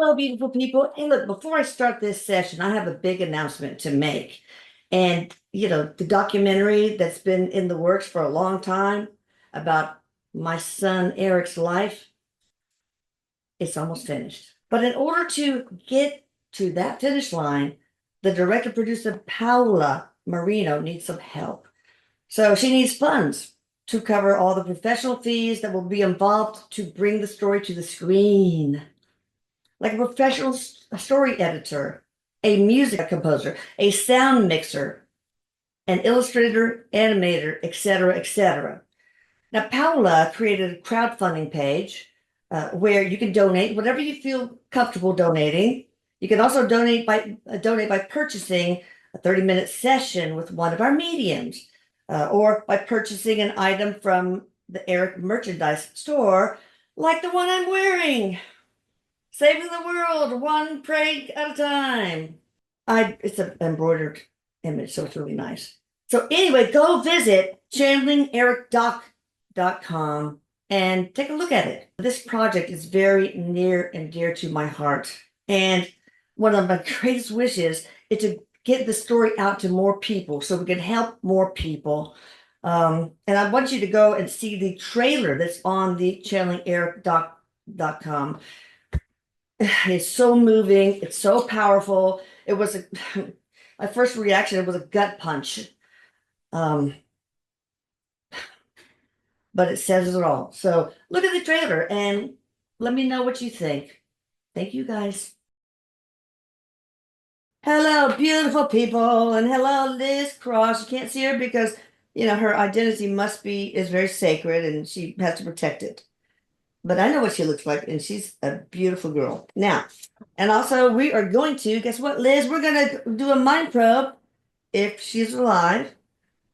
Hello, beautiful people. Hey, look, before I start this session, I have a big announcement to make. And, the documentary that's been in the works for a long time about my son Eric's life, it's almost finished. But in order to get to that finish line, the director producer Paula Marino needs some help. So she needs funds to cover all the professional fees that will be involved to bring the story to the screen, like a professional story editor, a music composer, a sound mixer, an illustrator, animator, etc., etc. Now, Paula created a crowdfunding page where you can donate whatever you feel comfortable donating. You can also donate by purchasing a 30-minute session with one of our mediums, or by purchasing an item from the Erik merchandise store, like the one I'm wearing. Saving the world one prank at a time. It's an embroidered image, so it's really nice. So anyway, go visit channelingericdoc.com and take a look at it. This project is very near and dear to my heart. And one of my greatest wishes is to get the story out to more people so we can help more people. And I want you to go and see the trailer that's on the channelingericdoc.com. It's so moving. It's so powerful. It was my first reaction. It was a gut punch. Um, but it says it all. So look at the trailer and let me know what you think. Thank you guys. Hello, beautiful people, and hello, Liz Cross. You can't see her because her identity is very sacred and she has to protect it. But I know what she looks like, and she's a beautiful girl. Now, and also we are going to, guess what, Liz? We're going to do a mind probe, if she's alive,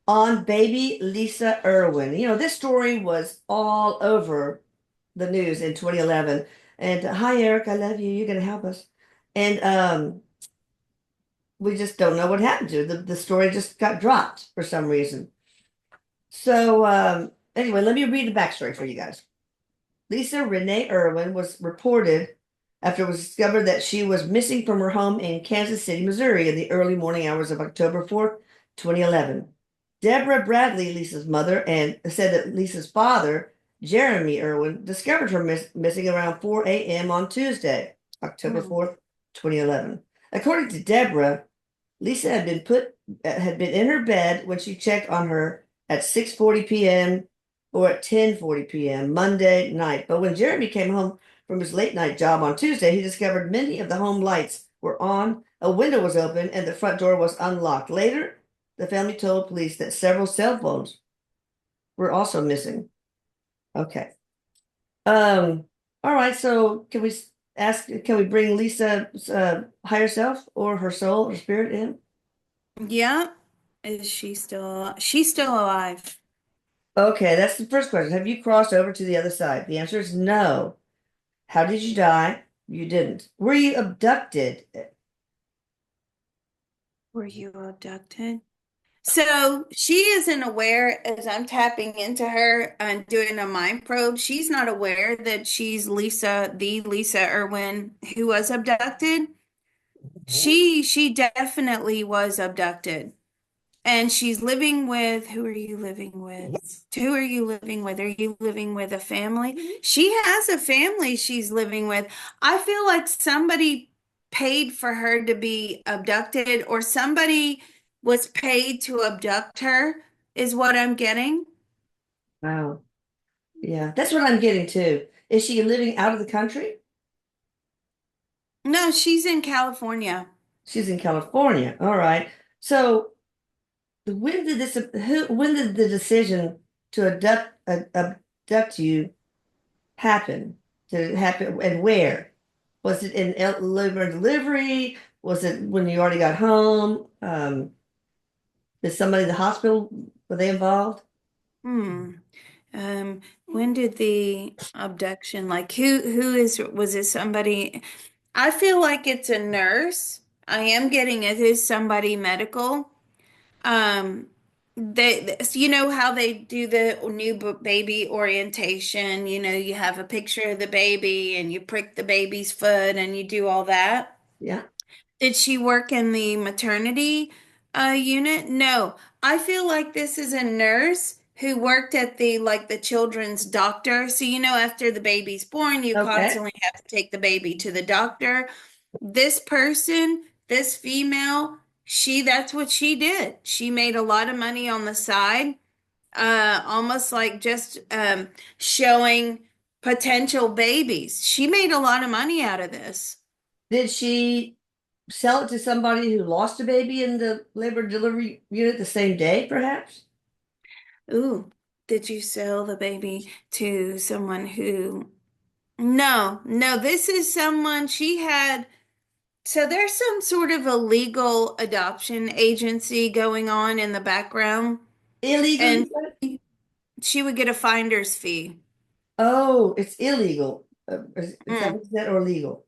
on baby Lisa Irwin. This story was all over the news in 2011. And hi, Erik, I love you. You're going to help us. And we just don't know what happened to her. The story just got dropped for some reason. So anyway, let me read the backstory for you guys. Lisa Renee Irwin was reported after it was discovered that she was missing from her home in Kansas City, Missouri in the early morning hours of October 4th, 2011. Deborah Bradley, Lisa's mother, and said that Lisa's father, Jeremy Irwin, discovered her missing around 4 a.m. on Tuesday, October 4th, 2011. According to Deborah, Lisa had been in her bed when she checked on her at 6:40 p.m. or at 10:40 p.m. Monday night. But when Jeremy came home from his late night job on Tuesday, he discovered many of the home lights were on, a window was open, and the front door was unlocked. Later, the family told police that several cell phones were also missing. Okay. All right, so can we bring Lisa's higher self or her soul or spirit in? Yeah. She's still alive. Okay, that's the first question. Have you crossed over to the other side? The answer is no. How did you die? You didn't. Were you abducted? Were you abducted? So she isn't aware as I'm tapping into her and doing a mind probe. She's not aware that she's the Lisa Irwin who was abducted. She definitely was abducted. And she's living with, who are you living with? Who are you living with? Are you living with a family? She has a family she's living with. I feel like somebody paid for her to be abducted, or somebody was paid to abduct her, is what I'm getting. Wow. Yeah, that's what I'm getting too. Is she living out of the country? No, she's in California. She's in California. All right. So when did the decision to abduct you happen? Did it happen and where? Was it in labor and delivery? Was it when you already got home? Is somebody in the hospital? Were they involved? Hmm. When did the abduction, like was it somebody? I feel like it's a nurse. I am getting it is somebody medical. Um, you know how they do the new baby orientation, you have a picture of the baby and you prick the baby's foot and you do all that. Yeah. Did she work in the maternity unit? No. I feel like this is a nurse who worked at the children's doctor. So, after the baby's born, you Okay. constantly have to take the baby to the doctor. This person, this female, that's what she did. She made a lot of money on the side, almost like just showing potential babies. She made a lot of money out of this. Did she sell it to somebody who lost a baby in the labor delivery unit the same day, perhaps? Ooh, did you sell the baby to someone who? No, no, this is someone she had. So there's some sort of a legal adoption agency going on in the background, Illegal, you and said? she would get a finder's fee. Oh, it's illegal. Is that Mm, what you said, or legal?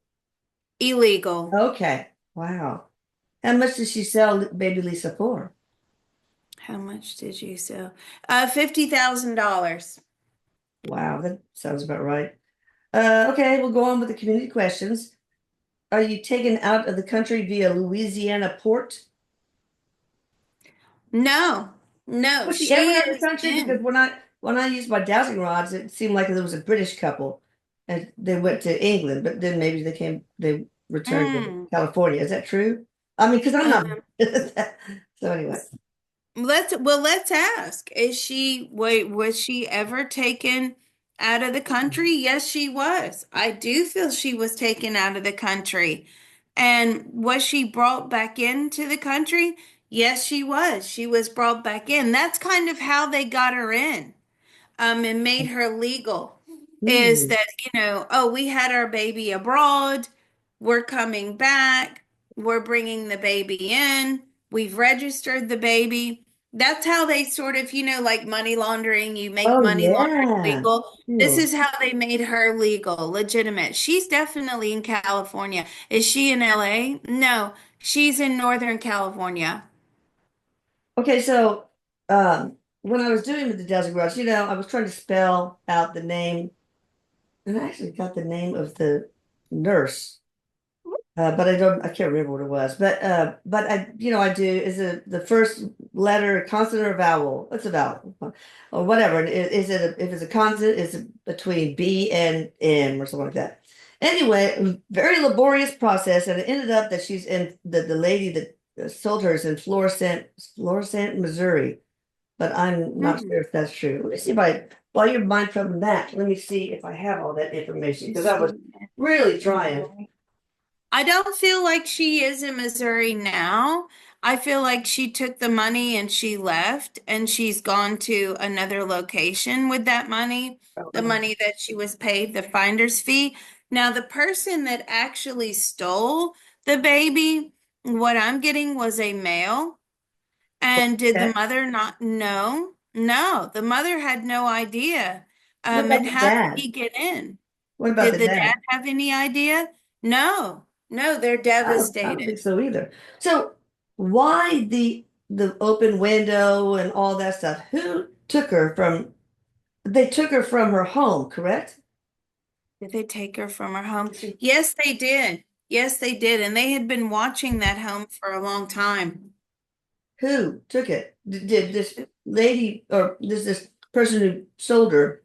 illegal. Okay. Wow. How much did she sell baby Lisa for? How much did you sell? $50,000. Wow, that sounds about right. Okay, we'll go on with the community questions. Are you taken out of the country via Louisiana port? No, no, Was she ever she out of the is country? Because in. when I used my dowsing rods, it seemed like there was a British couple, and they went to England, but then maybe they returned to Mm. California. Is that true? I mean, because I'm not. Um, So anyway, let's ask. Was she ever taken out of the country? Yes, she was. I do feel she was taken out of the country. And was she brought back into the country? Yes, she was. She was brought back in. That's kind of how they got her in, and made her legal, is hmm. that, oh, we had our baby abroad, we're coming back, we're bringing the baby in, we've registered the baby. That's how they sort of, like money laundering, you make Oh money laundering yeah, legal. This sure. is how they made her legal, legitimate. She's definitely in California. Is she in LA? No, she's in Northern California. Okay, so when I was doing with the dowsing rods, I was trying to spell out the name, and I actually got the name of the nurse. But I can't remember what it was. But I do is the first letter a consonant or a vowel? It's a vowel, or whatever. And if it's a consonant, it's between B and M or something like that. Anyway, it was very laborious process, and it ended up that she's in the lady that sold her is in Florissant, Missouri. But I'm not Hmm. sure if that's true. Let me see if while you're mind from that, let me see if I have all that information Is because I was she really in trying. Missouri? I don't feel like she is in Missouri now. I feel like she took the money and she left and she's gone to another location with that money, the money that she was paid, the finder's fee. Now, the person that actually stole the baby, what I'm getting was a male. And did the Okay. mother not know? No, the mother had no idea. What about And the how did dad? he get in? What about Did the the dad dad? have any idea? No, no, they're I don't think devastated. so either. So why the open window and all that stuff? Who took her from? They took her from her home, correct? Did they take her from her home? Did she- Yes, they did. Yes, they did. And they had been watching that home for a long time. Who took it? Did this lady or this person who sold her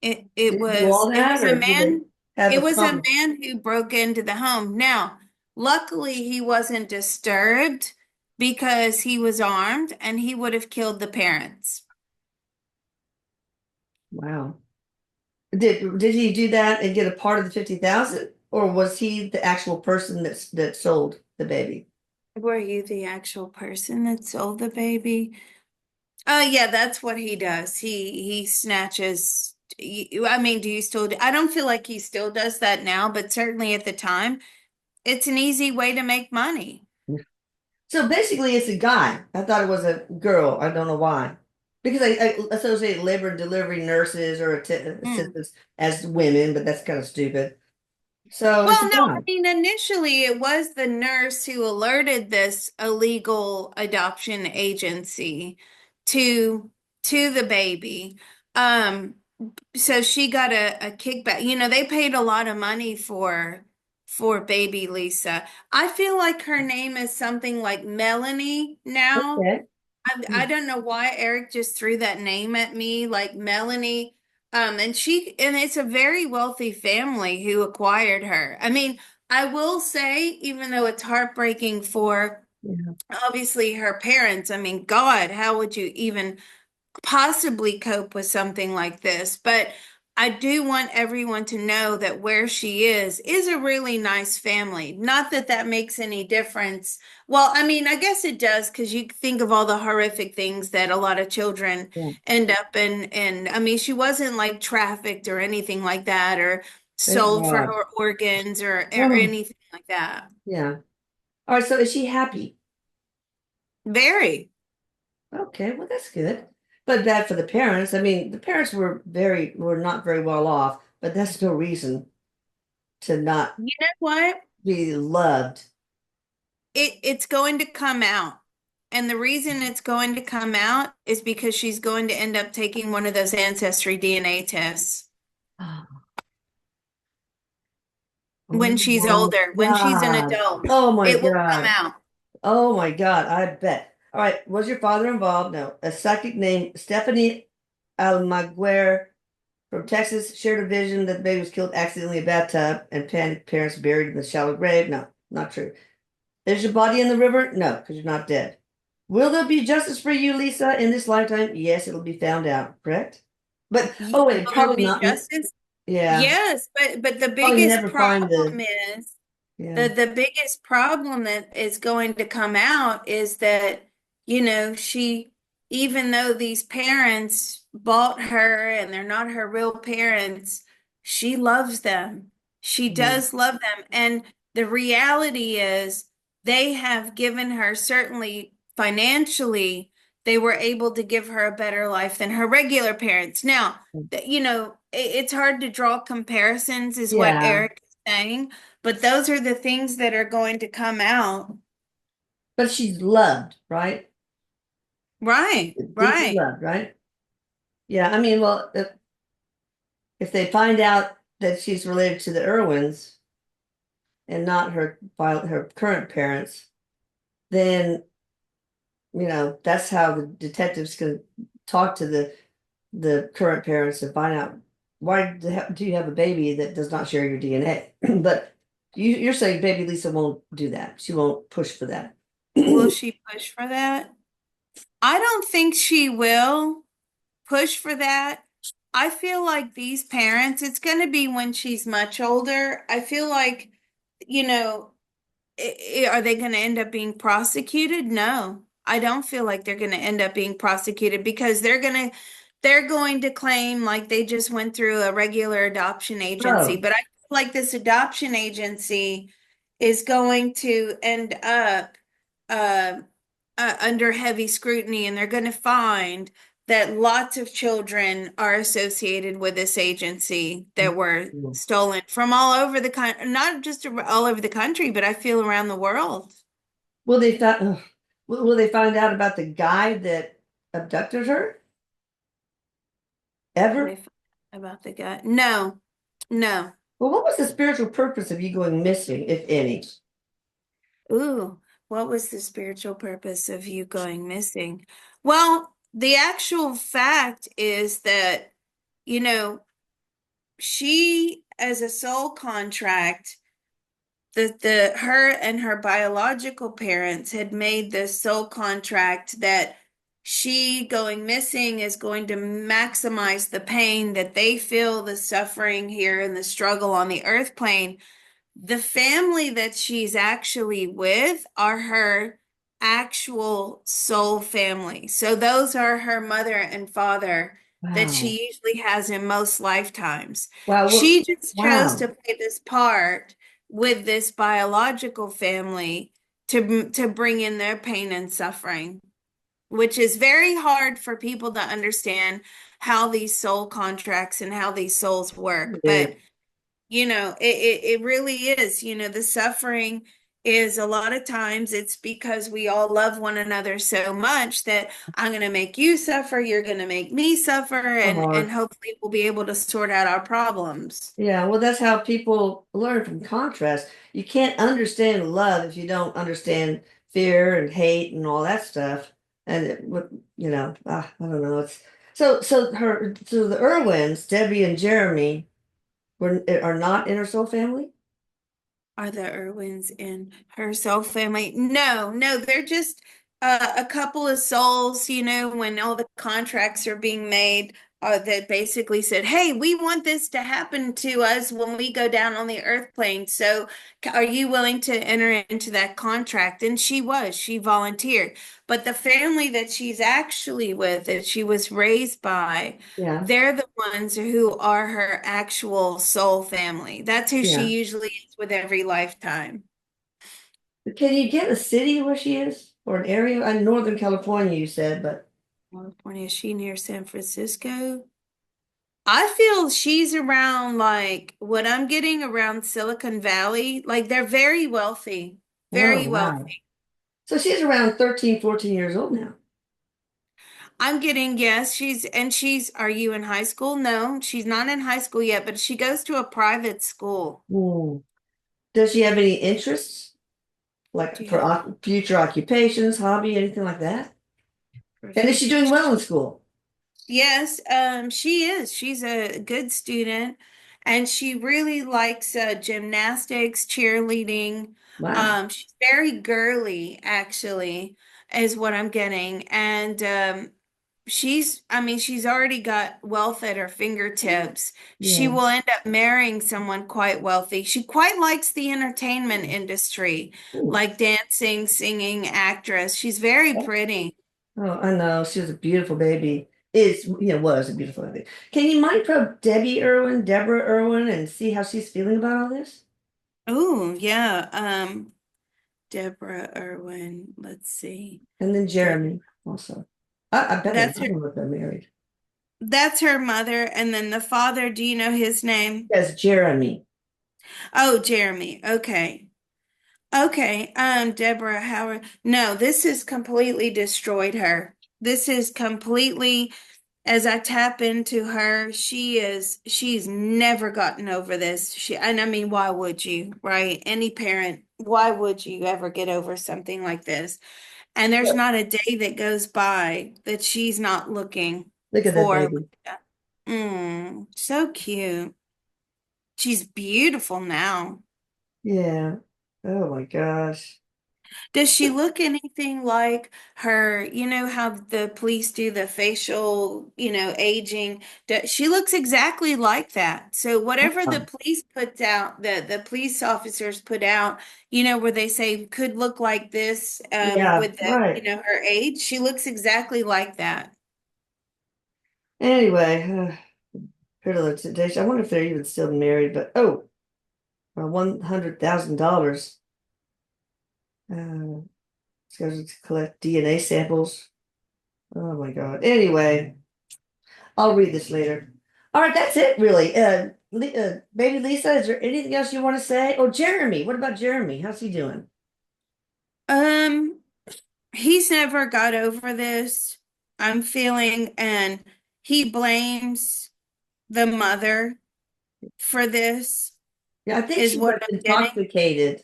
It did do all it that, was a or did they man, have it a was a problem? man who broke into the home. Now, luckily he wasn't disturbed because he was armed and he would have killed the parents. Wow. Did he do that and get a part of the 50,000, or was he the actual person that sold the baby? Were you the actual person that sold the baby? Oh yeah, that's what he does. He snatches. I mean, do you still? I don't feel like he still does that now, but certainly at the time, it's an easy way to make money. So basically, it's a guy. I thought it was a girl. I don't know why. Because I associate labor and delivery nurses or Hmm. assistants as women, but that's kind of stupid. So Well, she no, I died. mean, initially it was the nurse who alerted this illegal adoption agency to to the baby. Um, so she got a kickback. You know, they paid a lot of money for baby Lisa. I feel like her name is something like Melanie now. Okay. I don't know why Eric just threw that name at me, like Melanie. And it's a very wealthy family who acquired her. I mean, I will say, even though it's heartbreaking for Yeah. obviously her parents, I mean, God, how would you even possibly cope with something like this? But I do want everyone to know that where she is a really nice family. Not that that makes any difference. Well, I mean, I guess it does because you think of all the horrific things that a lot of children Yeah. end up in. And I mean, she wasn't like trafficked or anything like that, or Thank sold for God. her organs or Oh, anything like that. yeah. All right. So is she happy? Very. Okay. Well, that's good. But bad for the parents. I mean, the parents were not very well off, but that's no reason to not You know what? be loved. It's going to come out. And the reason it's going to come out is because she's going to end up taking one of those ancestry DNA tests Oh, when oh she's my older, when she's an God. adult. Oh my It will come God. out. Oh my God. I bet. All right. Was your father involved? No. A psychic named Stephanie Almaguer from Texas shared a vision that the baby was killed accidentally in a bathtub and panicked parents buried in the shallow grave. No, not true. Is your body in the river? No, because you're not dead. Will there be justice for you, Lisa, in this lifetime? Yes, it'll be found out, correct? But oh wait, Will there probably be not. justice? Yeah, Yes, but the probably biggest never find problem the. is Yeah. the biggest problem that is going to come out is that, you know, she, even though these parents bought her and they're not her real parents, she loves them. She Mhm. does love them. And the reality is they have given her, certainly financially, they were able to give her a better life than her regular parents. Now, you know, it's hard to draw comparisons, is what Yeah, Eric is saying, but those are the things that are going to come out. but she's loved, right? Right, Deeply right. loved, right? Yeah, I mean, well, if they find out that she's related to the Irwins and not her current parents, then that's how the detectives can talk to the current parents and find out why do you have a baby that does not share your DNA. But you're saying baby Lisa won't do that. She won't push for that. Will she push for that? I don't think she will push for that. I feel like these parents, it's going to be when she's much older. I feel like, you know, are they going to end up being prosecuted? No, I don't feel like they're going to end up being prosecuted because they're going to claim like they just went through a regular adoption agency. Oh, But I feel like this adoption agency is going to end up uh, under heavy scrutiny, and they're going to find that lots of children are associated with this agency that were stolen from all over the country, not just all over the country, but I feel around the world. will they find? Will they find out about the guy that abducted her Will they ever? find out about the guy? No, no. Well, what was the spiritual purpose of you going missing, if any? Ooh, what was the spiritual purpose of you going missing? Well, the actual fact is that, you know, she, as a soul contract, the her and her biological parents had made this soul contract that she going missing is going to maximize the pain that they feel, the suffering here and the struggle on the earth plane. The family that she's actually with are her actual soul family. So those are her mother and father that Wow. she usually has in most lifetimes. Wow. She just chose Wow. to play this part with this biological family to bring in their pain and suffering, which is very hard for people to understand how these soul contracts and how these souls work. Yeah. But it really is, the suffering is a lot of times it's because we all love one another so much that I'm going to make you suffer, you're going to make me suffer, and Hard. hopefully we'll be able to sort out our problems. Yeah, well, that's how people learn from contrast. You can't understand love if you don't understand fear and hate and all that stuff. And I don't know. It's so the Irwins, Debbie and Jeremy, are not in her soul family. Are the Irwins in her soul family? No, no, they're just a couple of souls, when all the contracts are being made, that basically said, hey, we want this to happen to us when we go down on the earth plane. So are you willing to enter into that contract? And she volunteered. But the family that she's actually with, that she was raised by, Yeah, they're the ones who are her actual soul family. That's who she yeah. usually is with every lifetime. Can you get a city where she is or an area? In Northern California, you said, but California, is she near San Francisco? I feel she's around like what I'm getting around Silicon Valley. Like they're very wealthy, oh very wow. wealthy. So she's around 13, 14 years old now. I'm getting, yes, are you in high school? No, she's not in high school yet, but she goes to a private school. Hmm. Does she have any interests, Do like you for have future occupations, hobby, anything like that? for And is she future? doing well in school? Yes, she is. She's a good student and she really likes gymnastics, cheerleading. Wow. She's very girly, actually, is what I'm getting. And I mean, she's already got wealth at her fingertips. She Yeah. will end up marrying someone quite wealthy. She quite likes the entertainment industry, Hmm. like dancing, singing, actress. She's very pretty. Oh, I know. She was a beautiful baby. Was a beautiful baby. Can you mind probe Debbie Irwin, Deborah Irwin, and see how she's feeling about all this? Oh, yeah. Deborah Irwin. Let's see. And then Deb Jeremy also. I bet they that's love her them if they're married. that's her mother. And then the father, do you know his name? Yes, Jeremy. Oh, Jeremy. Okay. Okay. Deborah Howard. No, this has completely destroyed her. This is completely, as I tap into her, she's never gotten over this. And I mean, why would you, right? Any parent, why would you ever get over something like this? And there's not a day that goes by that she's not looking Look at that for. baby. So cute. She's beautiful now. Yeah. Oh my gosh. Does she look anything like her? You know how the police do the facial, aging? She looks exactly like that. So whatever the Oh, police puts out, the police officers put out, where they say could look like this, yeah, with right. her age, she looks exactly like that. Anyway, heard of the temptation. I wonder if they're even still married, but $100,000 scheduled to collect DNA samples. Oh my God. Anyway, I'll read this later. All right, that's it really. Baby Lisa, is there anything else you want to say? Oh, Jeremy. What about Jeremy? How's he doing? Um, he's never got over this, I'm feeling, and he blames the mother for this, Yeah, I think is she what was I'm getting. intoxicated.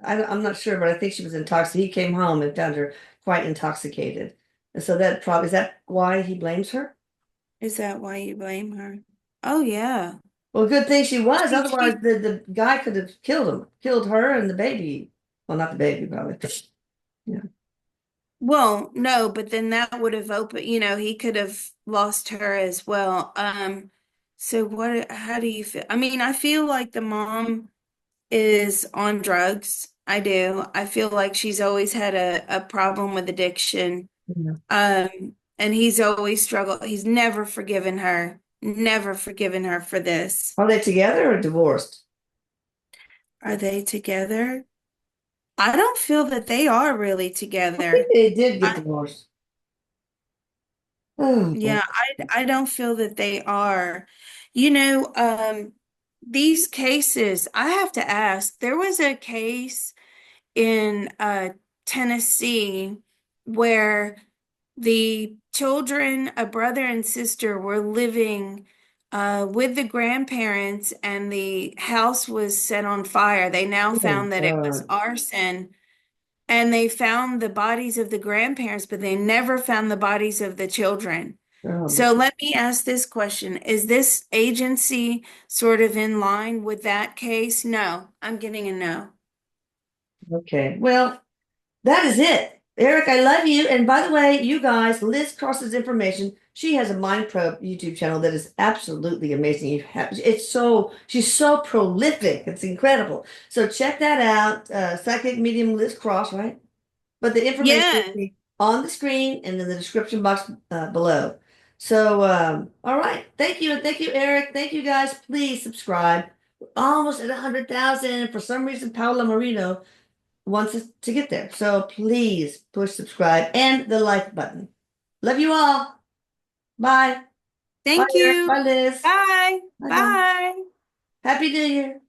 I'm not sure, but I think she was intoxicated. He came home and found her quite intoxicated. And so that probably, is that why he blames her? Is that why you blame her? Oh yeah. Well, good thing she was. Otherwise, She the guy could have killed him, killed her and the baby. Well, not the baby, probably. Yeah. well, no, but then that would have opened, he could have lost her as well. So how do you feel? I mean, I feel like the mom is on drugs. I do. I feel like she's always had a problem with addiction. Yeah. And he's always struggled. He's never forgiven her for this. Are they together or divorced? Are they together? I don't feel that they are really I think together. they did get I, divorced. Oh, boy. yeah, I don't feel that they are. You know, these cases, I have to ask, there was a case in Tennessee where the children, a brother and sister, were living with the grandparents, and the house was set on fire. They now Oh my found that it was God. arson, and they found the bodies of the grandparents, but they never found the bodies of the children. Oh, So let me ask this question. Is this agency sort of in line with that case? No, I'm getting a no. okay. Well, that is it. Eric, I love you. And by the way, you guys, Liz Cross's information. She has a Mind Probe YouTube channel that is absolutely amazing. She's so prolific. It's incredible. So check that out. Psychic medium Liz Cross, right? But the information will Yeah. be on the screen and in the description box below. So, all right. Thank you. And thank you, Eric. Thank you, guys. Please subscribe. We're almost at 100,000. And for some reason, Paola Marino wants us to get there. So please push subscribe and the like button. Love you all. Bye. Bye, Thank Eric. you. Bye, Liz. Bye. Bye bye. Bye. Happy New Year.